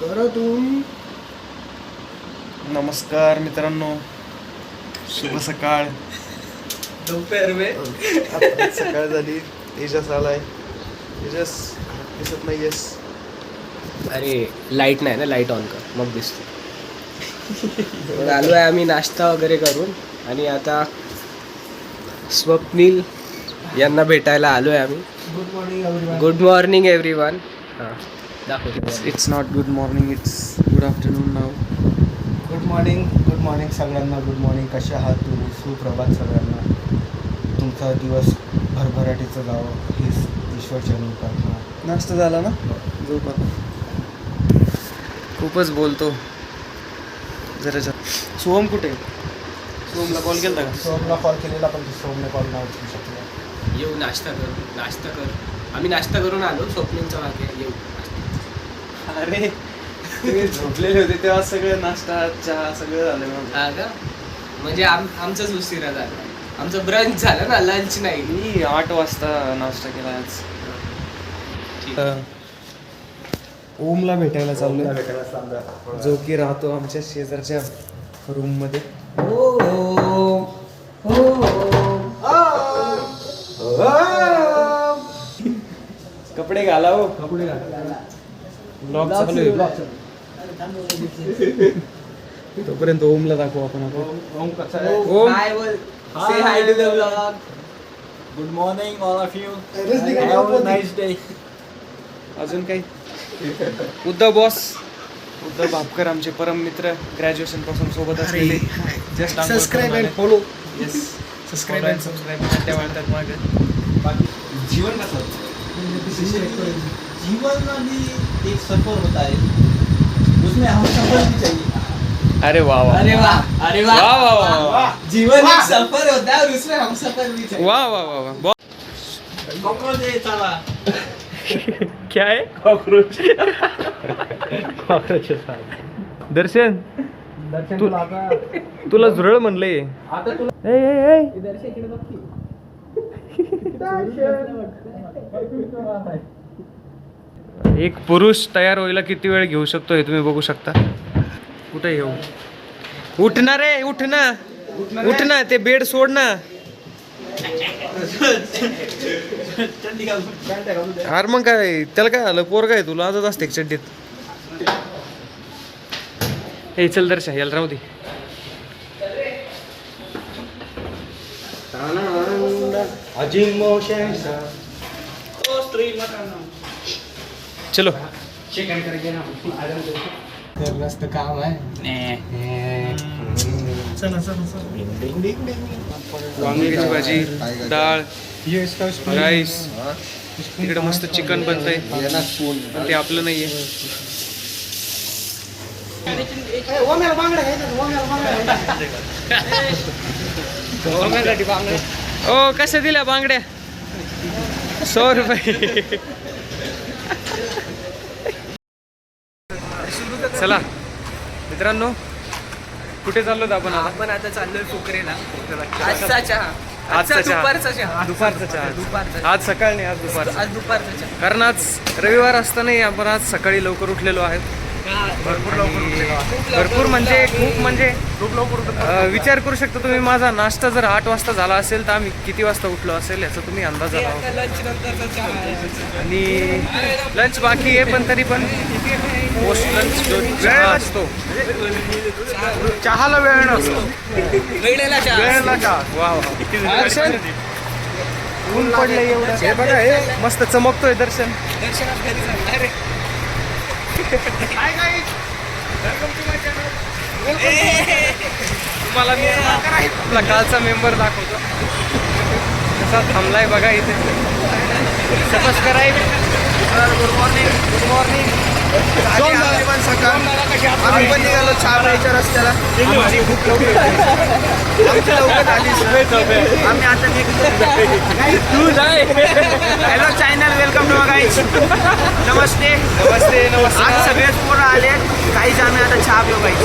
घरातून. नमस्कार मित्रांनो, शुभ सकाळ. दोपहर में आता सकाळ झाली. तेजस आलाय. तेजस दिसत नाहीयेस. अरे लाईट नाही ना, लाईट ऑन कर मग दिसतो. मग आलो आहे आम्ही नाश्ता वगैरे करून आणि आता स्वप्नील यांना भेटायला आलो आहे आम्ही. Good morning everyone. हां दाखवतो. It's not good morning, it's good afternoon now. Good morning सगळ्यांना. Good morning. कसे आहात तुम्ही? सुप्रभात सगळ्यांना. तुमचा दिवस भरभराटीचं जावं हीच ईश्वरचरणी प्रार्थना. नाश्ता झाला ना? झोप आता. खूपच बोलतो जरा. सोहम कुठे? सोहमला कॉल केला का? सोमला कॉल केलेला पण सोमने कॉल नाही उचलू शकला. येऊ नाश्ता कर. आम्ही नाश्ता करून आलो. स्वप्नीलचा वाक्य येऊ. अरे तुम्ही झोपलेले होते तेव्हा सगळं नाश्ता चहा सगळं झालं मग. हा का? म्हणजे आमचाच उशिरा झाला. आमचं ब्रंच झालं ना, लंच नाही. मी 8 वाजता नाश्ता केला आज. ओमला भेटायला चाललोय, जो की राहतो आमच्या शेजारच्या रूम मध्ये. कपडे घाला हो. ब्लॉग चालू आहे. तोपर्यंत ओमला दाखवू आपण. ओम कसा आहे? ओम Hi, well, say hi to the vlog. Good morning all of you. Have a nice day. अजून काही? उद्धव भापकर आमचे परम मित्र, ग्रॅज्युएशन पासून सोबत असलेले. Just subscribe and follow. Yes, subscribe and subscribe त्या वाढतात मागे. जीवन कसं? जीवन अभी एक सफर होता है, उसमें हम सफर भी चाहिए. अरे वा वा अरे वाह, अरे वाह. वाह वाह वाह वाह. जीवन एक सफर होता है और उसमें हम सफर भी चाहिए. वाह वाह वाह वाह. कॉकरोच आहे चला. क्या है? कॉकरोच. दर्शन तुला झुरळ म्हणलंय. आता तुला एक पुरुष तयार व्हायला किती वेळ घेऊ शकतो हे तुम्ही बघू शकता. कुठे येऊ? उठ ना रे, उठ ना. ते बेड सोड ना. अरे मग काय त्याला काय झालं? पोरगा आहे तुला आजच असते चड्डीत. हे चल दर्शा, याला राहू दे. चलो. मस्त काम आहे. वांग्याची भाजी, डाळ, राईस. तिकडे मस्त चिकन बनतंय पण ते आपलं नाहीये. ओ कशा दिल्या बांगड्या? 100 रुपये. चला मित्रांनो, कुठे चाललो आपण आता? आपण आता चाललोय पोखरेला. आजचा चहा. आजचा चहा. दुपारचा चहा. दुपारचा चहा. दुपारचा. आज सकाळ नाही, आज दुपारचा. आज दुपारचा चहा. कारण आज रविवार असतानाही आपण आज सकाळी लवकर उठलेलो आहे. भरपूर म्हणजे खूप लवकर. विचार करू शकता तुम्ही, माझा नाश्ता जर 8 वाजता झाला असेल तर आम्ही किती वाजता उठलो असेल याचा तुम्ही अंदाज लावा. लंच नंतरचा चहा आहे. आणि लंच बाकी आहे पण तरी पण पोस्ट लंच जो चहा असतो, चहाला वेळ नसतो. वेळेला चहा. वा वा. दर्शन ऊन पडलंय एवढं. हे बघा, हे मस्त चमकतोय दर्शन. दर्शनात घरी चालला. अरे तुम्हाला मी आपला कालचा मेंबर दाखवतो कसा थांबलाय बघा इथे. सबस्क्राईब. Good morning. आम्ही पण निघालो चहा प्यायच्या रस्त्याला. आम्ही आता hello channel, welcome to guys. नमस्ते. आज सगळेच पोरं आले. काहीच आम्ही आता चहा पिऊ गाईज.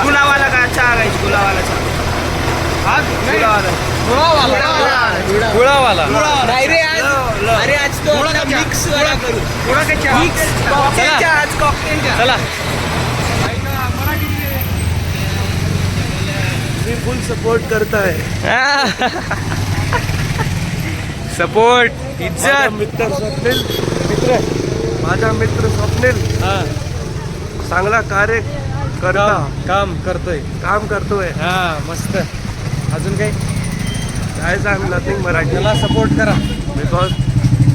गुलावाला का चहा गाईज? गुलावाला चहा. गुळावाला. नाही रे आज. अरे आज तो मिक्स वाला करू. गुळा का चहा? मिक्स कॉकटेलच्या आज चला फुल सपोर्ट करता है. सपोर्ट माझा इज्जत. मित्र स्वप्नील माझा मित्र स्वप्नील हा चांगला कार्य करता काम करतोय. काम करतोय. हा मस्त. अजून काही guys I am nothing Marathi त्याला सपोर्ट करा. बिकॉज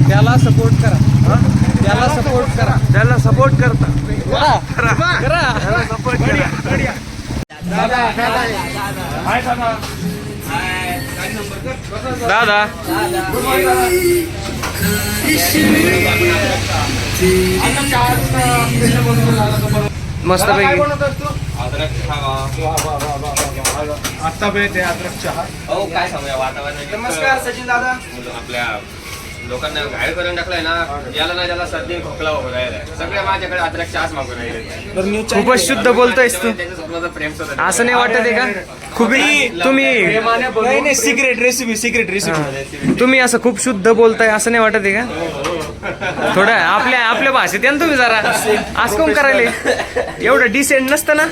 त्याला सपोर्ट करा. त्याला सपोर्ट करा. त्याला सपोर्ट करता करा करा. त्याला सपोर्ट करा. दादा मस्त पैकी आता भेट आहे अद्रक चहा. हो काय सांगूया वातावरण. नमस्कार सचिन दादा. आपल्या लोकांना घायल करून टाकलाय ना. याला ना ज्याला सर्दी खोकला वगैरे आहे, सगळे माझ्याकडे अद्रक चहाच मागून राहिले. खूपच शुद्ध बोलतोयस तू. त्यांच्या स्वप्नाचा प्रेम सुद्धा असं नाही वाटत आहे का? खूप तुम्ही सिक्रेट रेसिपी तुम्ही असं खूप शुद्ध बोलताय असं नाही वाटत आहे का? थोडं आपल्या भाषेत या ना तुम्ही जरा. असं कोण करायले? एवढं डिसेंट नसतं ना.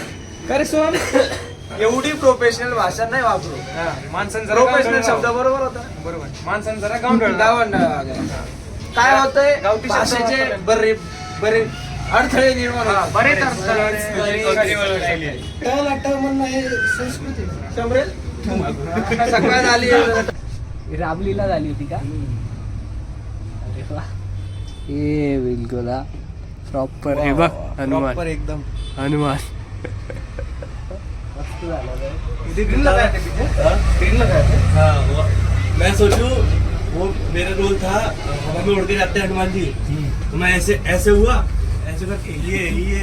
अरे सोहम एवढी प्रोफेशनल भाषा नाही वापरू. माणसांचं प्रोफेशनल शब्द बरोबर होता. बरोबर. माणसांचं जरा गावंढळ. काय होतंय गावठी शब्द भाषेचे वापरले. बरे अडथळे निर्माण होतात. बरेच अडथळे. सगळ्यात आली रामलीला झाली होती का? हे बिलकुल प्रॉपर. हे बघ हनुमान एकदम हनुमान. मैं सोचू वो मेरा रोल था हवा में उड़ के जाते हैं हनुमान जी. तो मैं ऐसे ऐसे हुआ ऐसे करके ये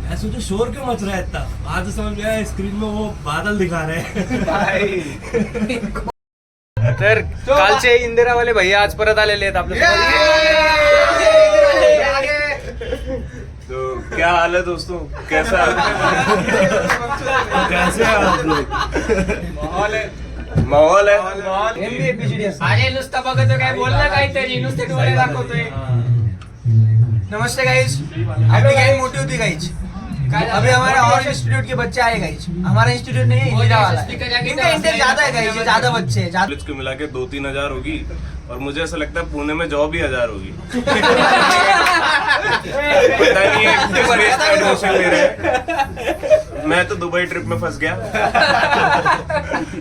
मैं सोचू शोर क्यों मच रहा है इतना. आज समझ में आया स्क्रीन में वो बादल दिखा रहे हैं. तर कालचे इंदिरावाले भैया आज परत आलेले आहेत आपल्या. तो क्या हाल है दोस्तों, कैसा कैसे हैं आप लोग. माहौल है. अरे नुसतं बघतोय काय बोलणं काहीतरी नुसते डोळे दाखवतोय. नमस्ते गाइस. अभी गाइस मोटी होती गाइस. अभी हमारे और इंस्टीट्यूट के बच्चे आए गाइस. हमारा इंस्टीट्यूट नहीं है इंदिरा वाला. इनका इंटेंट ज्यादा है गाइस. ज्यादा बच्चे हैं. कॉलेज को मिला के 2-3 हजार होगी और मुझे ऐसा लगता है पुणे में जॉब ही 1000 होगी. पता नहीं है किस रेस का एडमिशन ले रहे हैं. मैं तो दुबई ट्रिप में फंस गया.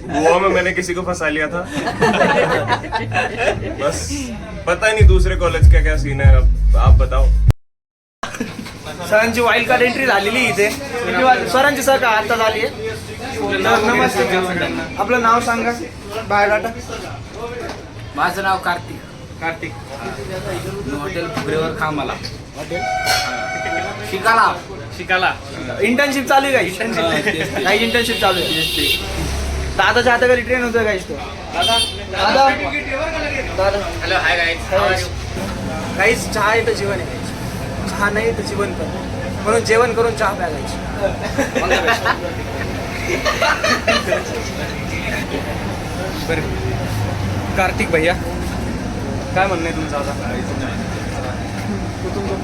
गोवा में मैंने किसी को फंसा लिया था. बस पता ही नहीं दूसरे कॉलेज का क्या सीन है. अब आप बताओ. सरांची वाईल्ड कार्ड एंट्री झालेली इथे. सरांची सर का आता झाली आहे. नमस्ते. आपलं नाव सांगा. बायोडाटा. माझं नाव कार्तिक. कार्तिक. मी हॉटेल फुगरेवर कामाला. शिकाला. शिकाला. इंटर्नशिप चालू आहे काही इंटर्नशिप चालू आहे. दादाच्या हाताखाली ट्रेन होतोय काहीच तो. दादा हॅलो हाय गाईज. काहीच चहा येतं जीवन आहे. चहा नाही तर जीवन पण. म्हणून जेवण करून चहा प्यायची. कार्तिक भैया काय म्हणणं आहे तुमचं आता?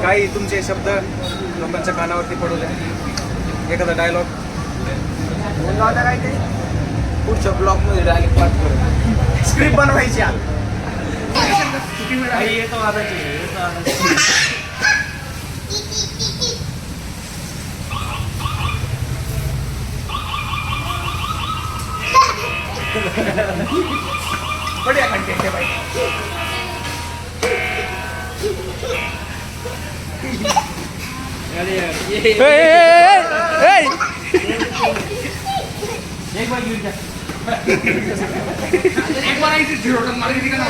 काही तुमचे शब्द लोकांच्या कानावरती पडू द्या. एखादा डायलॉग. बोलला होता काहीतरी. पुढच्या ब्लॉगमध्ये डायरेक्ट पाठ करू. स्क्रिप्ट बनवायची आता. येतो आता. बढ़िया कंटेंट है भाई. एक बार गिर जा. एक बार ऐसे जीरो टन मार के दिखा ना.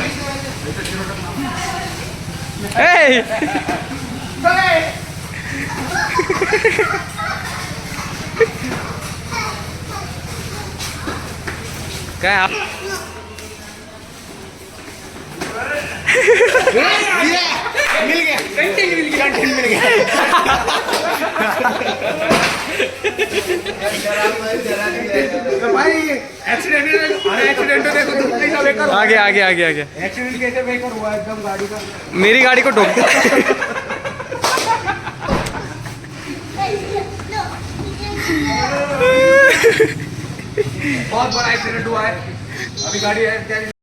काय आप मिल गया कंटेंट मिल गया. भाई एक्सीडेंट देखो तुम कैसा बेकार. आगे आगे आगे आगे. एक्सीडेंट कैसे बेकार हुआ एकदम गाड़ी का. मेरी गाड़ी को ठोक बहुत बड़ा एक्सीडेंट हुआ है, अभी गाड़ी है